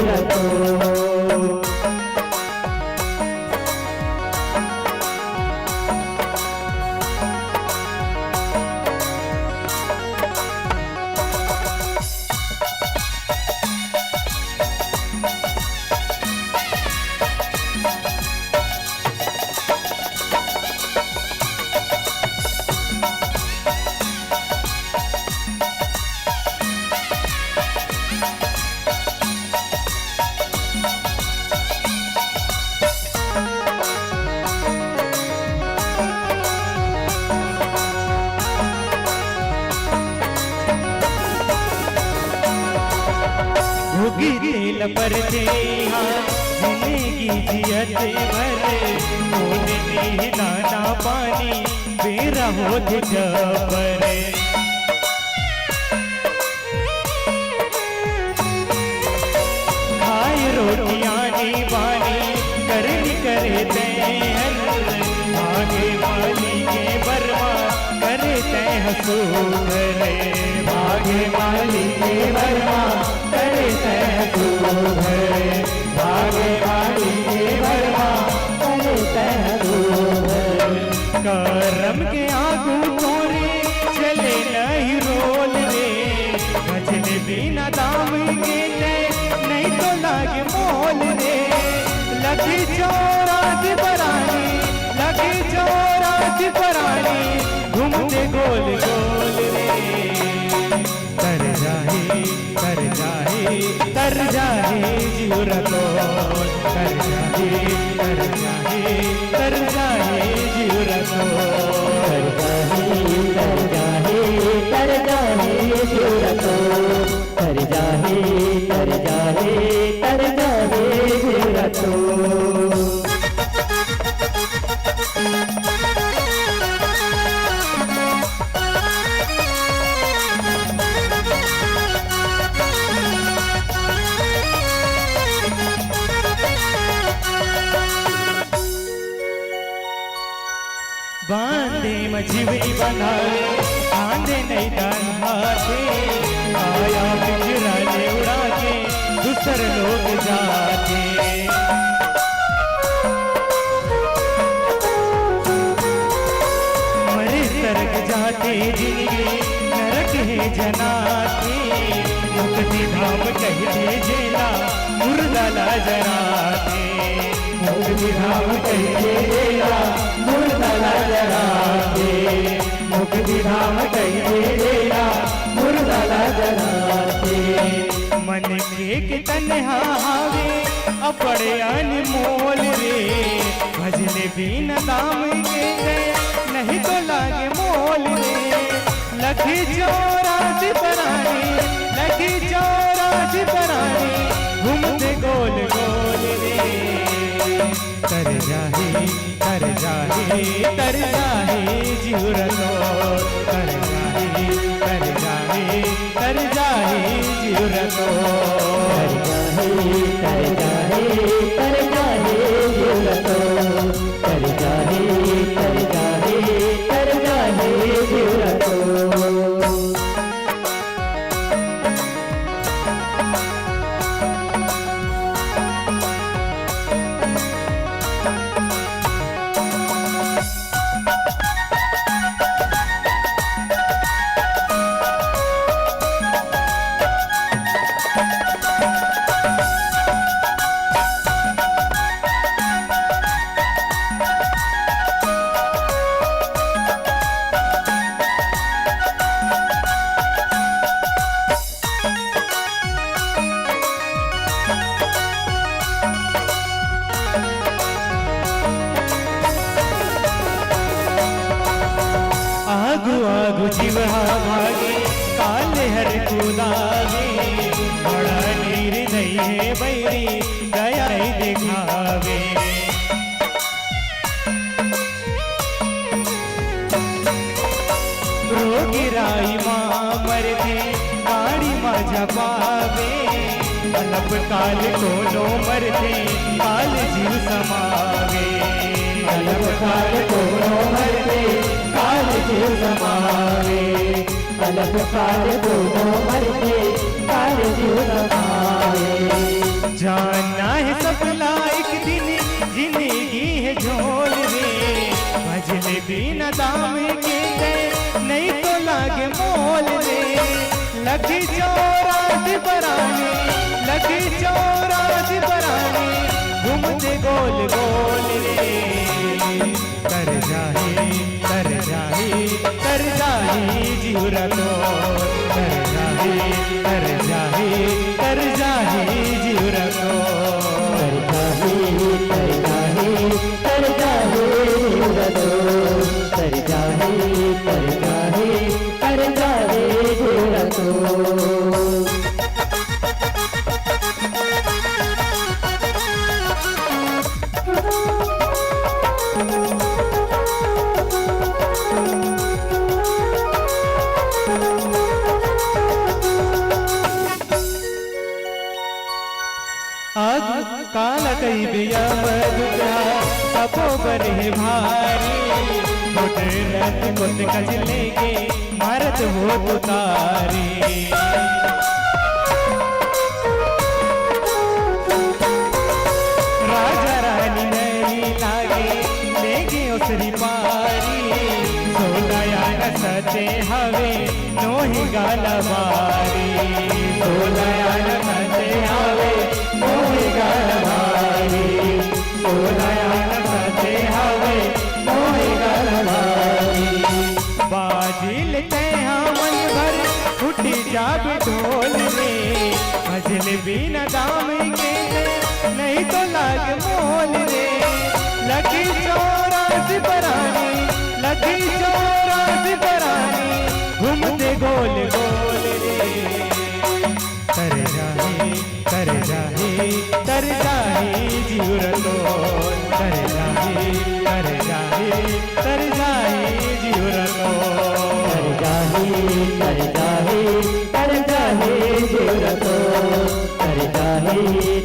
रतो। भोगी तेल पर देहा जिंदगी जियते भरे मोने दी दाना पानी बेरा होत जबरे। खाए रोटियां नी बानी करनी करे तैहर भागे माली के बर्मा करे तय हसू करे। भागे माली के बर्मा करे तय तू भरे। भागे माली के बर्मा करे तय तू भरे। करम के आगू तोरे चले नहीं रोल रे भजन बिना दाम के ते नहीं तो लागे मोल रे। लगी चौरात परानी लगी चौरात परानी घूमते गोल गोल रे। तर जाहे तर जाहे जीव रतो। तर जाहे तर जाहे जीव रतो। तर जाहे तर जाहे जीव रतो। तर जाहे तर जाहे तर जाहे जीव रतो। बांधे मछली बनाए आंधे नहीं डाल हाथे आया पिंजरा ले उड़ा के दूसर लोग जाते। मरे सर्ग जाते जिंदगी नरक है जनाते। मुक्ति धाम कहते जेला मुर्दा जराते। मुक्ति धाम कहते जेला मुर्दा जराते। मुक्ति धाम कहते जेला मुर्दा जराते। मन के तन्हा हावे अपड़े अनमोल रे भजले बिना दाम के गए नहीं तो लागे मोल रे। लखी चौरात परानी लखी चौरात परानी घूमते गोल गोल रे। तर जाहे तर जाहे तर जाहे जीव रतो। तर जाहे तर जाहे तर जाहे जीव रतो। तर जाहे तर जाहे जीव रतो। तर जाहे तर जाहे तर जाहे जीव रतो। आगु आगु जीवहा भागे काले हर कुलागे। बड़ा नीर नहीं है बैरी दया नहीं दिखावे। रोगी राई माँ मरते गाड़ी माझा पावे। अलप काल कोनो मरते काल जीव समावे। अलप काल कोनो मरते काल जीव समावे। अलप काल कोनो मरते काल जीव समावे। जानना है सपना एक दिन जिंदगी है झोल रे, भजले बिना दाम के दे नहीं तो लागे मोल रे। लगी चौरास बराने, लगी चौरास बराने, घूमते गोल गोल रे। कर जाए कर जाए कर जाए जीवरा तो, कर जाए कर जाए कर जाए जीवरा तो। कर जाहे कर जाहे कर जाहे कर जाहे कर जाहे जीवरा तो। आज काल कई बिया बदुआ सबो बरे भारी, मोटे रथ कुत कजले के मारत हो तुतारी। राजा रानी नहीं लागे लेगे उसरी पारी, सोलाया न सचे हवे नोही गालवारी, सोलाया न सचे हवे नोही गालवारी, सोलाया न सचे हवे नोही गालवारी। बाजिल ते मन भर उठी जाब ढोल रे, भजल बिना दाम के नहीं तो लाग मोल रे। लगी चौरास बरानी, लगी चौरास बरानी, घूमते गोल गोल रे। कर जाए कर जाए कर जाए जीवरा तो, कर जाए कर जाए कर जाए जीवरा तो। कर जाहे कर जाहे कर जाहे जीवरा तो, कर जाहे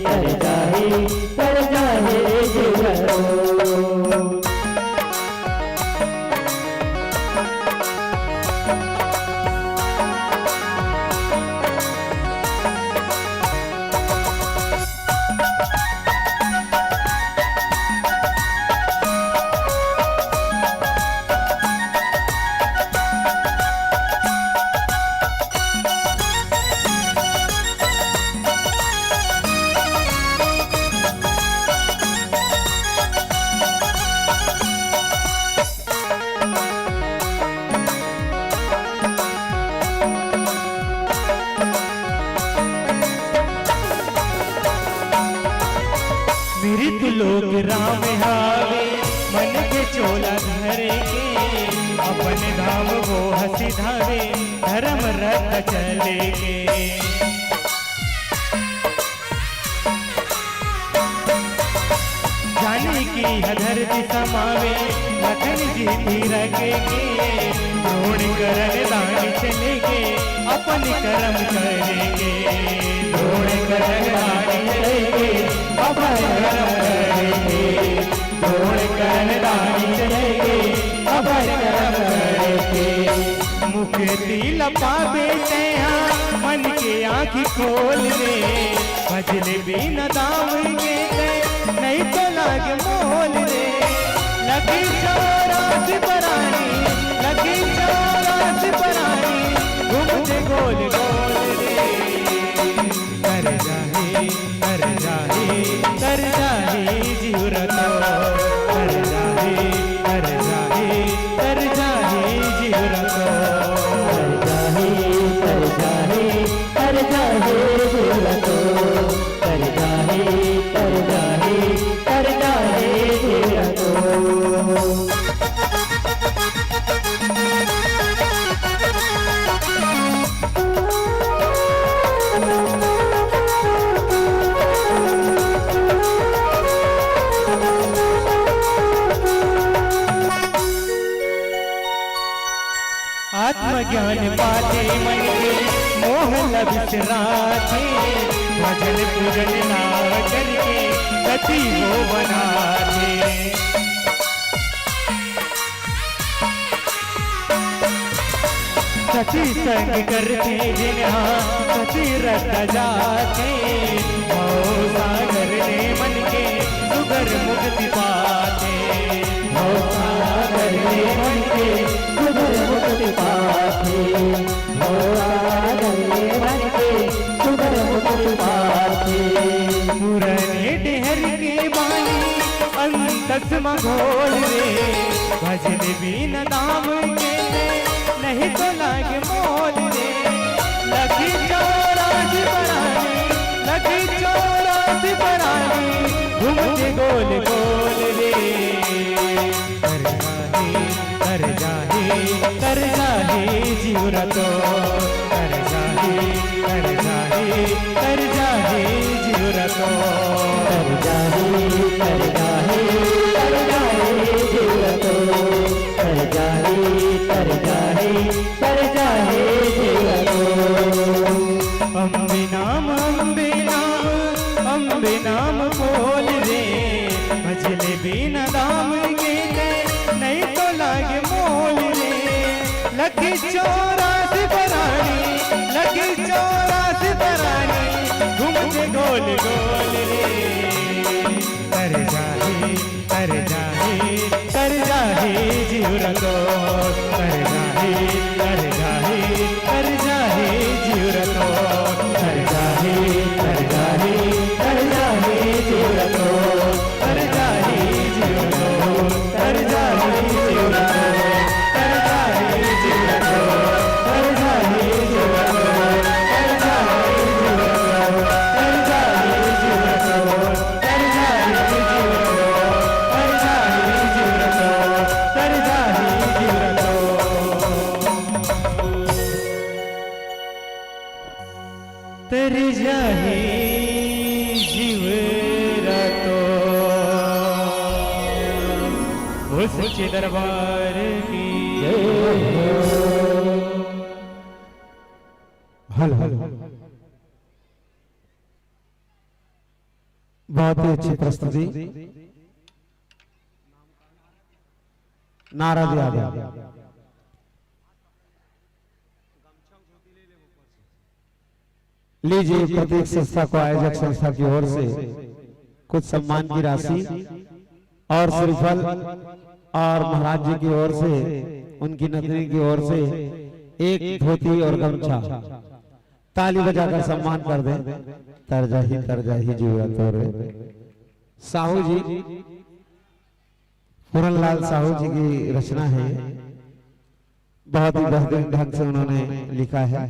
कर जाहे कर जाहे जीवरा तो। मृत लोग राम हावे मन के चोला धरे के, अपने धाम वो हसी धावे धर्म रथ चले के। जाने की धरती समावे लखन जी भी रखे के, द्रोण करन दानी चले के अपन कर्म करेंगे, द्रोण करन दानी चले के अपन कर्म करेंगे, द्रोण करन दानी चले के अपन कर्म करेंगे। मुक्ति लपावे तैया मन के आँखी खोल रे, भजले बिना दाम के नहीं तो लाग मोल रे। लगी चौरास बरानी, लगी चौरास बरानी, घूमते गोल गोल रे। कर जाए कर जाए कर जाए जीवरा तो, कर जाए कर जाए कर जाए जीवरा तो। कर जाहे कर जाहे जीवरा तो, कर जाहे कर जाहे कर जाहे जीवरा तो। आत्मज्ञान पाते मन के मोह लबिसराते, भजन पूजन नाम करके गति वो बनाते। सती संग करते जिन्हा सती रत जाते, भव सागर ने मन के सुगर मुक्ति पाते, भव सागर ने मन के सुगर मुक्ति पाते, भव सागर ने मन के सुगर मुक्ति पाते। पुराने डेहर के बानी अंतस मघोल रे, भजन बिन नाम के नहीं तो लागे मोल रे। लगी चौरासी परानी, लगी चौरासी परानी, घूमते गोल गोल रे। कर जाहे जीवरा तो, कर जाहे जीवरा तो, कर जाहे जीवरा तो, कर जाहे जीवरा तो। अम्बे नाम बोल रे, भजले बिना दाम के नहीं तो लागे मोल रे। लगी चौरासी परानी, लगी चौरासी परानी, घूमते गोल गोल रे। कर जाहे जीवरा तो, कर जाहे जीवरा तो, कर जाहे जीवरा तो, कर जाहे जीवरा तो, कर जाहे जीवरा तो, कर जाहे जीवरा तो, कर जाहे जीवरा तो, कर जाहे जीवरा तो, कर जाहे जीवरा तो, कर जाहे जीवरा तो, कर जाहे जीवरा तो, कर जाहे जीवरा तो। तर जाहे जीवरा तो। वो सच्चे दरबार की हेलो, बहुत ही अच्छी प्रस्तुति। नारा दिया गया। लीजिए प्रत्येक संस्था को आयोजक संस्था की ओर से कुछ सम्मान की राशि और श्रीफल, और महाराज जी की ओर से, उनकी नगरी की ओर से एक धोती और गमछा। ताली बजाकर सम्मान कर दें। तरजाही जीवरा तोरे। साहू जी, पूरनलाल साहू जी की रचना है, बहुत ही बेहतरीन ढंग से उन्होंने लिखा है।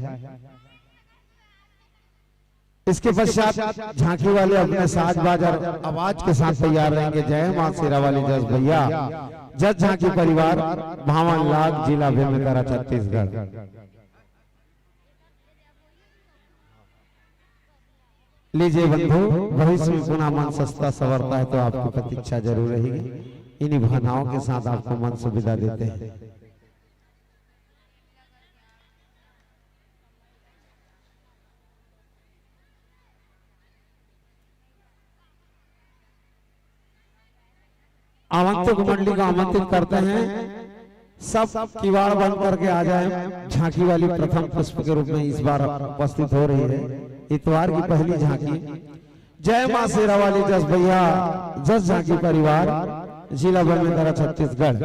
इसके पश्चात झांकी वाले अपने साज बाज और आवाज के साथ तैयार रहेंगे। जय मां शेरा वाली जज भैया, जज झांकी परिवार, भावन लाख, जिला बेमेतरा, छत्तीसगढ़। लीजिए बंधु, भविष्य में पुनः मन सस्ता संवरता है तो आपकी प्रतीक्षा जरूर रहेगी। इन्हीं भावनाओं के साथ आपको मन से विदा देते हैं। आमंत्रित मंडली को आमंत्रित करते हैं, सब किवाड़ बंद करके आ जाएं। झांकी वाली प्रथम पुष्प के रूप में इस बार उपस्थित हो रही है, इतवार की पहली झांकी। जय मां शेरा वाली जस भैया, जस झांकी परिवार, जिला बेमेतरा, छत्तीसगढ़।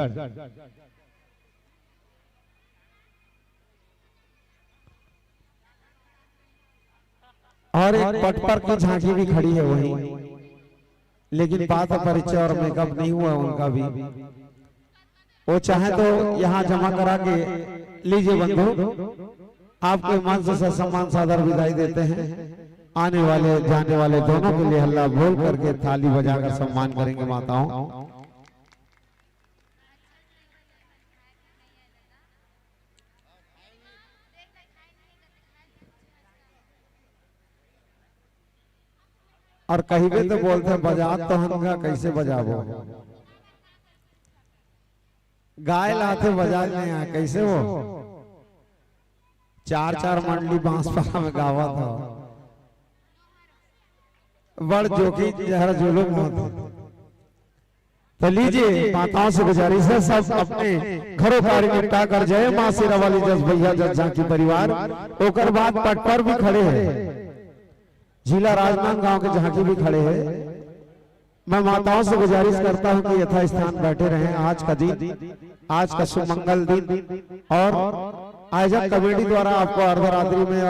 और एक पटपर की झांकी भी खड़ी है वहीं, लेकिन पात्र परिचय और मेकअप नहीं हुआ उनका भी। वो चाहे तो यहाँ जमा करा के लीजिए बंधु, आपके मन से सम्मान सादर विदाई देते हैं। आने वाले जाने वाले दोनों के लिए हल्ला बोल करके थाली बजाकर सम्मान करेंगे माताओं। और कहीं भी तो बोलते हैं बजा तो हमका कैसे बजाबो, गाय लाते बजा नहीं आए कैसे वो। चार चार मंडली बांसपारा में गावा था, बड़ जोखी जहर जुलूम होता। तो लीजिए माताओं से गुजारिश है, सब अपने घरों कार्य निपटा कर जय मां शेरा वाली जस भैया जस झांकी परिवार। ओकर बाद पट पर भी खड़े हैं जिला राजनांदगांव के झांकी भी खड़े हैं। मैं माताओं से गुजारिश करता हूं कि यथास्थान बैठे रहें। आज का दिन, आज का सुमंगल दिन, और आयोजक कमेटी द्वारा आपको अर्धरात्रि में